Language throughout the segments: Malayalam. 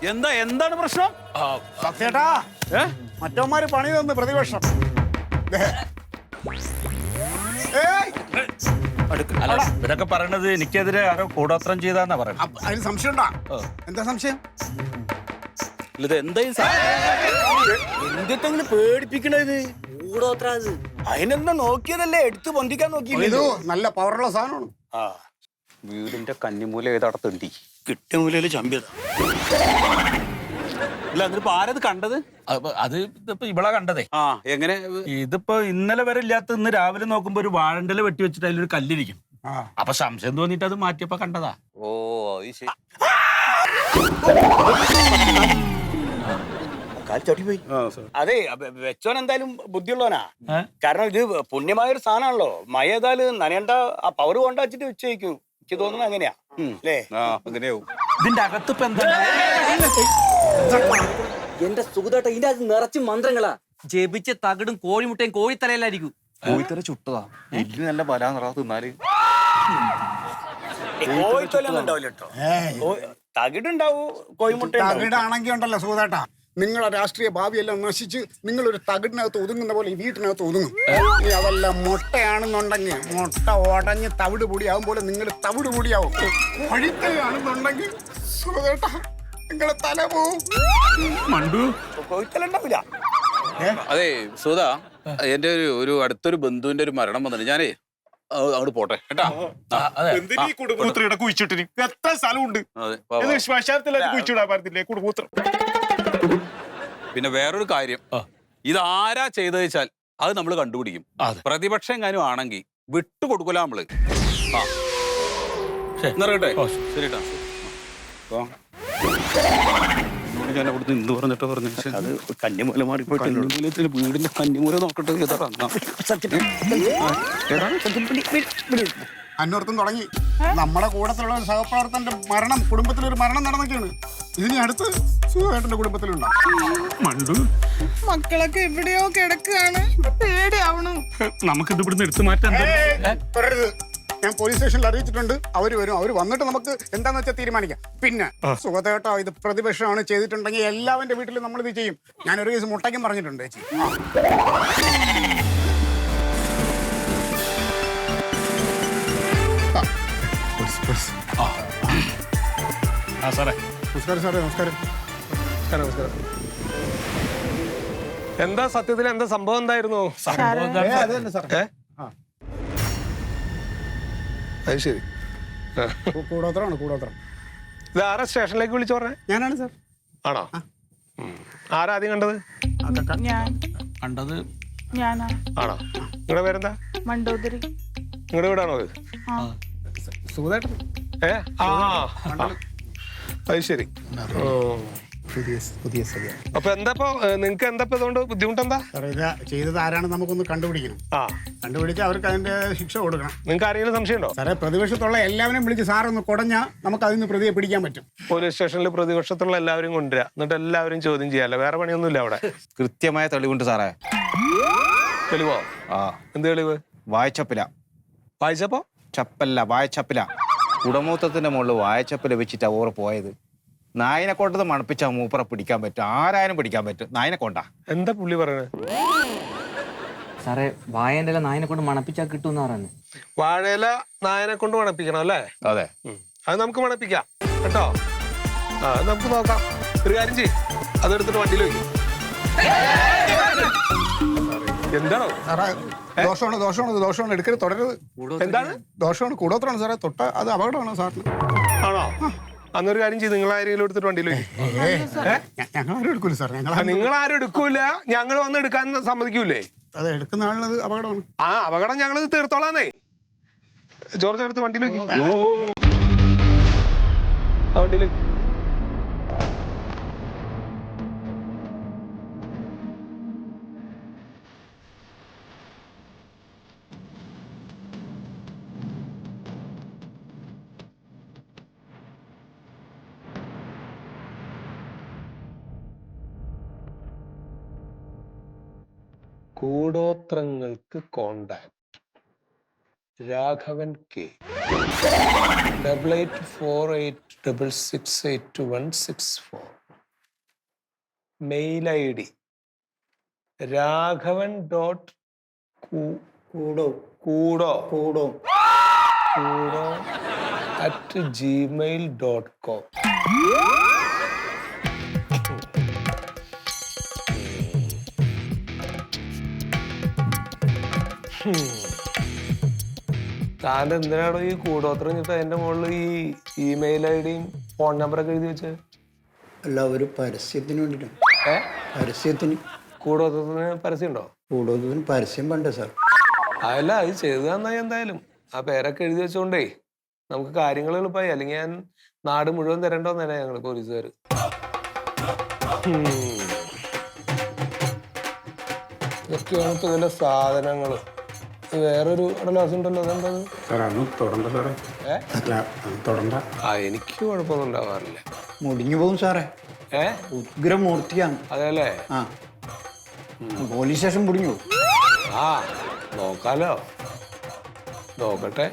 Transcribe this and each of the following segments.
എന്താണ് പ്രശ്നം? സത്യേട്ടാ, മറ്റവന്മാര് പണി തന്ന് പ്രതിപക്ഷം. ഇവരൊക്കെ പറയണത് എനിക്കെതിരെ ആരോ കൂടോത്രം ചെയ്താന്നാ പറയുന്നത്. അതിന് സംശയം ഉണ്ടാ? എന്താ സംശയം? ഇത് എന്തെങ്കിലും പേടിപ്പിക്കണത്? കൂടോത്ര അതിനെന്താ നോക്കിയതല്ലേ, എടുത്ത് പൊന്തിക്കാൻ നോക്കിയില്ല. നല്ല പവറുള്ള സാധനമാണ്. വീടിന്റെ കന്നിമൂല ഏതടത്തുണ്ടി കിട്ടിയ മൂലയില് ചമ്പിയതാ. അല്ല, എന്നിപ്പോ ആരത് കണ്ടത്? അത് ഇതിപ്പോ ഇവളാ കണ്ടതേ. എങ്ങനെ? ഇതിപ്പോ ഇന്നലെ വരെ ഇല്ലാത്ത ഇന്ന് രാവിലെ നോക്കുമ്പോ ഒരു വാഴണ്ടല വെട്ടി വെച്ചിട്ട് അതിലൊരു കല്ലിരിക്കും. അപ്പൊ സംശയം തോന്നിട്ട് അത് മാറ്റിയപ്പോ കണ്ടതാ. ഓ, അത് ശരി. അതെ, വെച്ചോൻ എന്തായാലും ബുദ്ധിയുള്ളവനാ. കാരണം ഇത് പുണ്യമായൊരു സാധനമാണല്ലോ. മഴ ഏതായാലും നനയണ്ട, ആ പവർ കൊണ്ടാച്ചിട്ട് വെച്ചേക്കും. എനിക്ക് തോന്നുന്നത് അങ്ങനെയാ അല്ലേ? അങ്ങനെയാവും. ഇതിന്റെ അകത്ത് ഇപ്പൊ എന്താ? എന്റെ സുഖതോട്ട ഇതിന്റെ അത് നിറച്ച് മന്ത്രങ്ങളാ. ജപിച്ച തകിടും കോഴിമുട്ടയും കോഴിത്തലയിലായിരിക്കും. കോഴിത്തല ചുട്ടതാ. എല്ലിന് നല്ല ബലാന്ന് തിന്നാല്. കോഴിത്തൊലൊന്നും ഉണ്ടാവില്ല കേട്ടോ. തകിടുണ്ടാവൂ, കോഴിമുട്ട. തകിടാണെങ്കിൽ ഉണ്ടല്ലോ സുഖേട്ടാ, നിങ്ങളെ രാഷ്ട്രീയ ഭാവിയെല്ലാം നശിച്ച് നിങ്ങളൊരു തകിടിനകത്ത് ഒതുങ്ങുന്ന പോലെ ഈ വീട്ടിനകത്ത് ഒതുങ്ങും. ഇനി അതല്ല മുട്ടയാണെന്നുണ്ടെങ്കിൽ മുട്ട ഉടഞ്ഞ് തവിട് പൊടിയാവും പോലെ നിങ്ങൾ തവിട് പൊടിയാവും. വഴിത്തയാണെന്നുണ്ടെങ്കിൽ സുഖേട്ടാ നിങ്ങളെ തല പോവും. മണ്ടു കോഴിത്തല ഉണ്ടാവില്ല. അതെ സുധാ, എന്റെ ഒരു അടുത്തൊരു ബന്ധുവിന്റെ ഒരു മരണം വന്നിട്ട് ഞാനേ അങ്ങോട്ട് പോട്ടെ കേട്ടാ. കുടുംബൂത്രം കുഴിച്ചിട്ടിന് എത്ര സ്ഥലമുണ്ട്. ശ്മശാനത്തിലൊക്കെ കുഴിച്ചിടാൻ പാടില്ലേ കുടുംബൂത്രം. പിന്നെ വേറൊരു കാര്യം, ഇതാരാ ചെയ്തത് വെച്ചാൽ അത് നമ്മൾ കണ്ടുപിടിക്കും. പ്രതിപക്ഷം എങ്ങാനും ആണെങ്കിൽ വിട്ടുകൊടുക്കൂല നമ്മള്. ഇറങ്ങട്ടെ? ശരിട്ടാ. ഞാൻ അവിടുന്ന് ഇന്ന് പറഞ്ഞിട്ട് പറഞ്ഞു അത് കന്നിമൂല മാറിപ്പോയിട്ട് വീടിന്റെ കന്നിമൂല നോക്കട്ടെ. അന്വർത്ഥം തുടങ്ങി. നമ്മുടെ കൂട്ടത്തിലുള്ള ഒരു സഹപ്രവർത്തകന്റെ മരണം, കുടുംബത്തിലൊരു മരണം നടന്നൊക്കെയാണ്. ഇതിനി അടുത്ത് സുഖേട്ടന്റെ കുടുംബത്തിലുണ്ടോ? മണ്ടു, മക്കളൊക്കെ എവിടെയോ കിടക്കുകയാണ്, പേടിയാവണം. നമുക്കിത് ഇവിടുന്ന് എടുത്തു മാറ്റാൻ. ഞാൻ പോലീസ് സ്റ്റേഷനിൽ അറിയിച്ചിട്ടുണ്ട്. അവര് വരും. അവര് വന്നിട്ട് നമുക്ക് എന്താന്ന് വെച്ചാൽ തീരുമാനിക്കാം. പിന്നെ സുഖത്തേട്ടോ, ഇത് പ്രതിപക്ഷമാണ് ചെയ്തിട്ടുണ്ടെങ്കിൽ എല്ലാവരുടെ വീട്ടിലും നമ്മളിത് ചെയ്യും. ഞാനൊരു കേസ് മുട്ടയ്ക്കും പറഞ്ഞിട്ടുണ്ട് ചേച്ചി. നമസ്കാരം സാറേ. നമസ്കാരം. എന്താ സത്യത്തിൽ എന്താ സംഭവം എന്തായിരുന്നു? അത് ശരി. കൂടോത്രമാണ്, കൂടോത്രം. ഇത് ആരാ സ്റ്റേഷനിലേക്ക് വിളിച്ചു പറഞ്ഞേ? ഞാനാണ് സാർ. ആണോ? ആരാ ആദ്യം കണ്ടത്? കണ്ടത് ഞാനാ. ആണോ? നിങ്ങളുടെ പേരെന്താ? മണ്ടോദരി. നിങ്ങളുടെ വീടാണോ അത്? സുഖേട്ടൻ. അത് ശരി. അപ്പൊ എന്താ നിങ്ങക്ക് എന്താ ഇതുകൊണ്ട് ബുദ്ധിമുട്ടെന്താ? ഇത് ചെയ്തത് ആരാണെന്ന് നമുക്കൊന്ന് കണ്ടുപിടിക്കണം. കണ്ടുപിടിച്ച് അവർക്ക് അതിന്റെ ശിക്ഷ കൊടുക്കണം. നിങ്ങൾക്ക് ആരെങ്കിലും സംശയം ഉണ്ടോ? സാറേ, പ്രതിപക്ഷത്തുള്ള എല്ലാവരെയും വിളിച്ച് സാറൊന്ന് കുടഞ്ഞാൽ നമുക്ക് അതിന് പ്രതിയെ പിടിക്കാൻ പറ്റും. പോലീസ് സ്റ്റേഷനിൽ പ്രതിപക്ഷത്തുള്ള എല്ലാവരും കൊണ്ടുവരാ, എന്നിട്ട് എല്ലാവരും ചോദ്യം ചെയ്യാല്ലോ. വേറെ പണിയൊന്നുമില്ല അവിടെ. കൃത്യമായ തെളിവുണ്ട് സാറേ. തെളിവോ? എന്ത് തെളിവ്? വായച്ചപ്പില. വായിച്ചപ്പോ? ചപ്പല്ല, വായച്ചപ്പില. കുടമൂത്രത്തിന്റെ മുകളിൽ വായച്ചപ്പില വെച്ചിട്ടാ ഓർ പോയത്. നായനെ കൊണ്ടത് മണപ്പിച്ചാ മൂപ്പറ പിടിക്കാൻ പറ്റും. ആരായാലും പിടിക്കാൻ പറ്റും. നായനെ കൊണ്ടാ. എന്താ പുള്ളി പറയണത്? സാറേ, വായന്റെ നായനെ കൊണ്ട് മണപ്പിച്ചാൽ കിട്ടുമെന്ന് പറയുന്നത്. വാഴയില നായനെ കൊണ്ട് മണപ്പിക്കണം അല്ലേ? അതെ, അത് നമുക്ക് മണപ്പിക്കാം കേട്ടോ. നമുക്ക് നോക്കാം. ഒരു കാര്യം ചെയ്യ്, അതെടുത്തിട്ട് വണ്ടിയിൽ വയ്ക്കും. എന്താണോ? ദോഷമാണ്, ദോഷമാണ്, ദോഷമാണ്. എടുക്കരുത്, തുടരുത്. എന്താണ് ദോഷമാണ്? കൂടോത്രമാണ് സാറേ. തൊട്ട അത് അപകടമാണ് സാറിന്. ആണോ? അന്നൊരു കാര്യം ചെയ്ത് നിങ്ങൾ ആരെങ്കിലും എടുത്തിട്ട് വണ്ടിയിൽ ഞങ്ങൾ ആരും എടുക്കൂല സാർ. നിങ്ങൾ ആരും എടുക്കൂല. ഞങ്ങൾ വന്ന് എടുക്കാൻ സമ്മതിക്കൂലേ? അത് എടുക്കുന്ന ആളിനത് അപകടമാണ്. അപകടം ഞങ്ങൾ തീർത്തോളാന്നേ. ജോർജ് എടുത്ത് വണ്ടിയിൽ വണ്ടിയിൽ കൂടോത്രങ്ങൾക്ക് contact Raghavan K 8848668164 mail ID raghvan.kudo@gmail.com. താൻ എന്തിനാണോ ഈ കൂടോത്രം വെച്ചിട്ട് അതിന്റെ മുകളിൽ ഈ ഇമെയിൽ ഐഡിയും ഫോൺ നമ്പറൊക്കെ എഴുതി വെച്ചത്? അല്ല, ഒരു പരസ്യത്തിന് വേണ്ടിയിട്ടാണ്. പരസ്യത്തിന് കൂടോത്രത്തിന് പരസ്യം ഉണ്ടോ? കൂടുതലും പരസ്യം വേണ്ടേ സാർ? അതല്ല, അത് ചെയ്തു തന്നായി എന്തായാലും. ആ പേരൊക്കെ എഴുതി വെച്ചോണ്ടേ നമുക്ക് കാര്യങ്ങൾ എളുപ്പമായി. അല്ലെങ്കിൽ ഞാൻ നാട് മുഴുവൻ തരണ്ടോന്നല്ലേ ഞങ്ങള് പോലീസുകാർ. ഇതൊക്കെയാണ് ഇപ്പൊ ഇതിലെ സാധനങ്ങള്. വേറൊരു കടലാസ് ഉണ്ടല്ലോ, അതെന്താ? എനിക്ക് കുഴപ്പമൊന്നും ഉണ്ടാവാറില്ല. മുടിഞ്ഞു പോകും സാറേ. ഉഗ്രമൂർത്തിയാണ്. അതെല്ലേ? ആ, പോലീസ് സ്റ്റേഷൻ മുടിഞ്ഞു പോകും. ആ, നോക്കാലോ, നോക്കട്ടെ.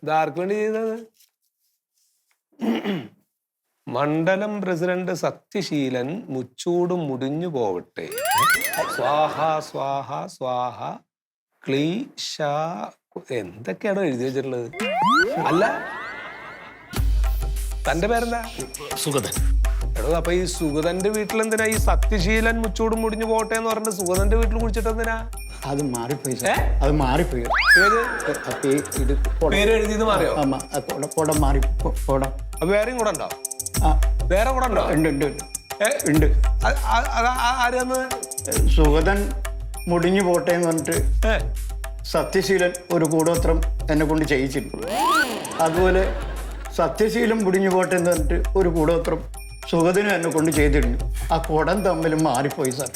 ഇതാർക്ക് വേണ്ടി ചെയ്തത്? മണ്ഡലം പ്രസിഡന്റ് സത്യശീലൻ മുച്ചൂട് മുടിഞ്ഞു പോവട്ടെ. സ്വാഹ സ്വാഹ സ്വാഹ ക്ലീശ. എന്തൊക്കെയാണോ എഴുതി വെച്ചിട്ടുള്ളത്? അല്ല, തന്റെ പേരെന്താ? സുഗതൻ. എടോ, അപ്പൊ ഈ സുഗതന്റെ വീട്ടിലെന്തിനാ ഈ സത്യശീലൻ മുച്ചൂട് മുടിഞ്ഞു പോട്ടെ എന്ന് പറഞ്ഞിട്ട് സുഗതന്റെ വീട്ടിൽ കുടിച്ചിട്ട് എന്തിനാ? അത് മാറിപ്പോയി സാർ, അത് മാറിപ്പോയി. ഇത് പേര് എഴുതിയത് മാറിയോ? കുടം മാറി. കുടം അപ്പൊ വേറെയും കൂടെ ഉണ്ടോ? ആ, വേറെ കൂടെ ഉണ്ടോ? ഉണ്ട് ഉണ്ട് ഉണ്ട്. ആരാന്ന്? സുഗതൻ മുടിഞ്ഞു പോട്ടെ എന്ന് പറഞ്ഞിട്ട് സത്യശീലൻ ഒരു കൂടോത്രം എന്നെ കൊണ്ട് ചെയ്യിച്ചിട്ടുണ്ട്. അതുപോലെ സത്യശീലൻ മുടിഞ്ഞു പോട്ടെ എന്ന് പറഞ്ഞിട്ട് ഒരു കൂടോത്രം സുഗതനും എന്നെ കൊണ്ട് ചെയ്തിട്ടുണ്ട്. ആ കുടം തമ്മിലും മാറിപ്പോയി സാർ.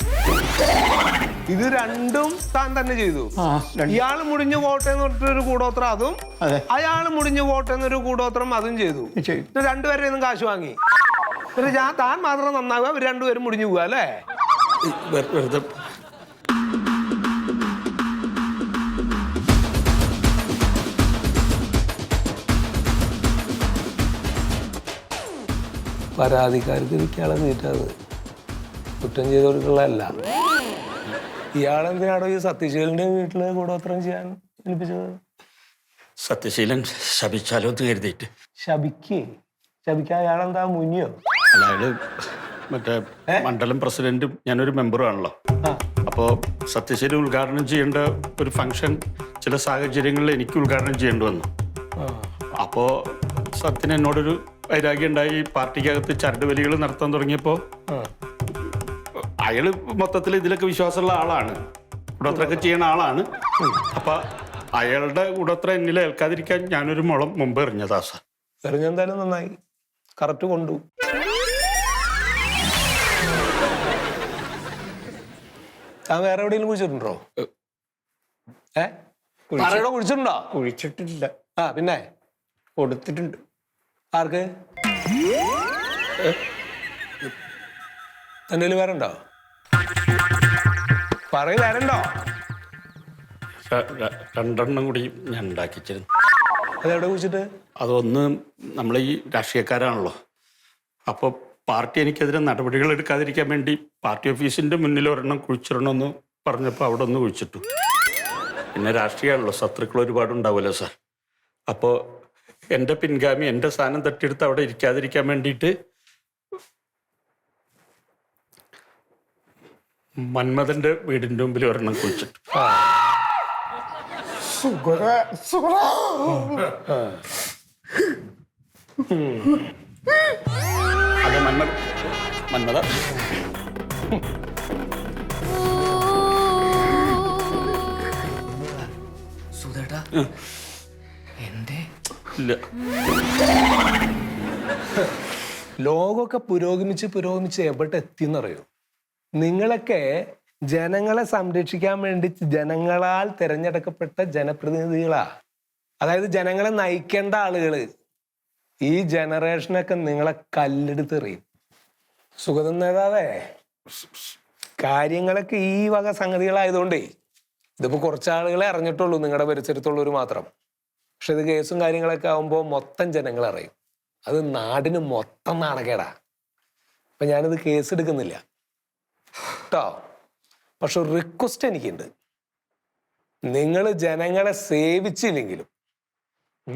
ഇത് രണ്ടും താൻ തന്നെ ചെയ്തു? ആ, ഇയാള് മുടിഞ്ഞു പോട്ടെ എന്ന് പറഞ്ഞിട്ടൊരു കൂടോത്രം അതും, അതെ. അയാള് മുടിഞ്ഞു പോട്ടെ എന്നൊരു കൂടോത്രം അതും ചെയ്തു. ഇത് രണ്ടുപേരും കാശ് വാങ്ങി. ഞാൻ താൻ മാത്രം നന്നാവുക, അവർ രണ്ടുപേരും മുടിഞ്ഞു പോവുക അല്ലേ? വെറുതെ പരാതിക്കാർക്ക് ഇയാളെ നീറ്റാത് കുറ്റം ചെയ്തവർക്കുള്ളതല്ല. ഇയാളെന്തിനാണോ ഈ സത്യശീലന്റെ വീട്ടില് കൂടോത്രം ചെയ്യാൻ ഏൽപ്പിച്ചത്? സത്യശീലൻ ശപിച്ചാലോ എന്ന് കരുതിയിട്ട്. ശപിക്കാൻ അയാളെന്താ മുന്നിയോ? അതായത് മറ്റേ മണ്ഡലം പ്രസിഡന്റും ഞാനൊരു മെമ്പറും ആണല്ലോ. അപ്പോൾ സത്യശീലൻ ഉദ്ഘാടനം ചെയ്യേണ്ട ഒരു ഫംഗ്ഷൻ ചില സാഹചര്യങ്ങളിൽ എനിക്ക് ഉദ്ഘാടനം ചെയ്യേണ്ടി വന്നു. അപ്പോൾ സത്യന് എന്നോടൊരു വൈരാഗ്യം ഉണ്ടായി. പാർട്ടിക്കകത്ത് ചരടുവലികൾ നടത്താൻ തുടങ്ങിയപ്പോൾ അയാള് മൊത്തത്തിൽ ഇതിലൊക്കെ വിശ്വാസമുള്ള ആളാണ്, കൂടോത്രമൊക്കെ ചെയ്യുന്ന ആളാണ്. അപ്പൊ അയാളുടെ കൂടോത്രം എന്നിൽ ഏൽക്കാതിരിക്കാൻ ഞാനൊരു മുളം മുമ്പ് എറിഞ്ഞതാ സാർ. എറിഞ്ഞെന്തായാലും നന്നായി, കറക്റ്റ് കൊണ്ടു. താൻ വേറെ എവിടെയെങ്കിലും കുഴിച്ചിട്ടുണ്ടോ? കുഴിച്ചിട്ടുണ്ടോ? കുഴിച്ചിട്ടില്ല. ആ, പിന്നെ കൊടുത്തിട്ടുണ്ട്. ആർക്ക്? എന്റെ വേറെ ഉണ്ടോ? പറയ, വേറെ ഉണ്ടോ? രണ്ടെണ്ണം കൂടി ഞാൻ ഉണ്ടാക്കിച്ചിരുന്നു. അതെവിടെ കുഴിച്ചിട്ട്? അതൊന്ന് നമ്മൾ ഈ രാഷ്ട്രീയക്കാരാണല്ലോ, അപ്പോൾ പാർട്ടി എനിക്കെതിരെ നടപടികൾ എടുക്കാതിരിക്കാൻ വേണ്ടി പാർട്ടി ഓഫീസിന്റെ മുന്നിൽ ഒരെണ്ണം കുഴിച്ചിടണമെന്ന് പറഞ്ഞപ്പോൾ അവിടെ ഒന്ന് കുഴിച്ചിട്ടു. പിന്നെ രാഷ്ട്രീയമാണല്ലോ, ശത്രുക്കൾ ഒരുപാടുണ്ടാവുമല്ലോ സാർ. അപ്പോൾ എൻ്റെ പിൻഗാമി എൻ്റെ സ്ഥാനം തട്ടിയെടുത്ത് അവിടെ ഇരിക്കാതിരിക്കാൻ വേണ്ടിയിട്ട് മന്മഥന്റെ വീടിന്റെ മുമ്പിൽ ഒരെണ്ണം കുഴിച്ചിട്ടു. അതെ, മന്മഥ സുധേട്ടാ, എന്റെ ഇല്ല. ലോകമൊക്കെ പുരോഗമിച്ച് എവിടെ എത്തിയെന്നറിയോ? നിങ്ങളൊക്കെ ജനങ്ങളെ സംരക്ഷിക്കാൻ വേണ്ടി ജനങ്ങളാൽ തിരഞ്ഞെടുക്കപ്പെട്ട ജനപ്രതിനിധികളാ. അതായത് ജനങ്ങളെ നയിക്കേണ്ട ആളുകള്. ഈ ജനറേഷനൊക്കെ നിങ്ങളെ കല്ലെടുത്തെറിയും. സുഗതൻ നേതാവേ, കാര്യങ്ങളൊക്കെ ഈ വക സംഗതികളായതുകൊണ്ടേ ഇതിപ്പോ കുറച്ചാളുകളെ അറിഞ്ഞിട്ടുള്ളൂ, നിങ്ങളുടെ പരിസരത്തുള്ളവർ മാത്രം. പക്ഷെ ഇത് കേസും കാര്യങ്ങളൊക്കെ ആകുമ്പോൾ മൊത്തം ജനങ്ങൾ അറിയും. അത് നാടിന് മൊത്തം നാണക്കേടാ. അപ്പം ഞാനിത് കേസ് എടുക്കുന്നില്ല കേട്ടോ. പക്ഷെ ഒരു റിക്വസ്റ്റ് എനിക്കുണ്ട്. നിങ്ങൾ ജനങ്ങളെ സേവിച്ചില്ലെങ്കിലും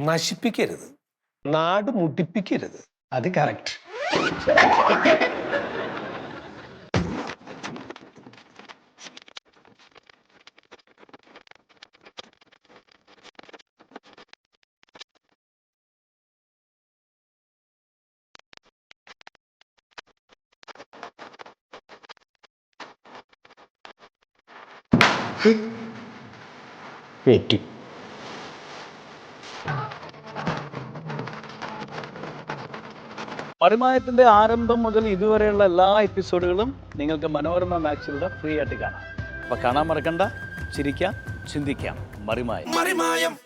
നശിപ്പിക്കരുത്, നാട് മുടിപ്പിക്കരുത്. അത് കറക്റ്റ്. മറിമായത്തിന്റെ ആരംഭം മുതൽ ഇതുവരെയുള്ള എല്ലാ എപ്പിസോഡുകളും നിങ്ങൾക്ക് മനോരമ മാക്സിലൂടെ ഫ്രീ ആയിട്ട് കാണാം. അപ്പൊ കാണാൻ മറക്കണ്ട. ചിരിക്കാം, ചിന്തിക്കാം. മറിമായം.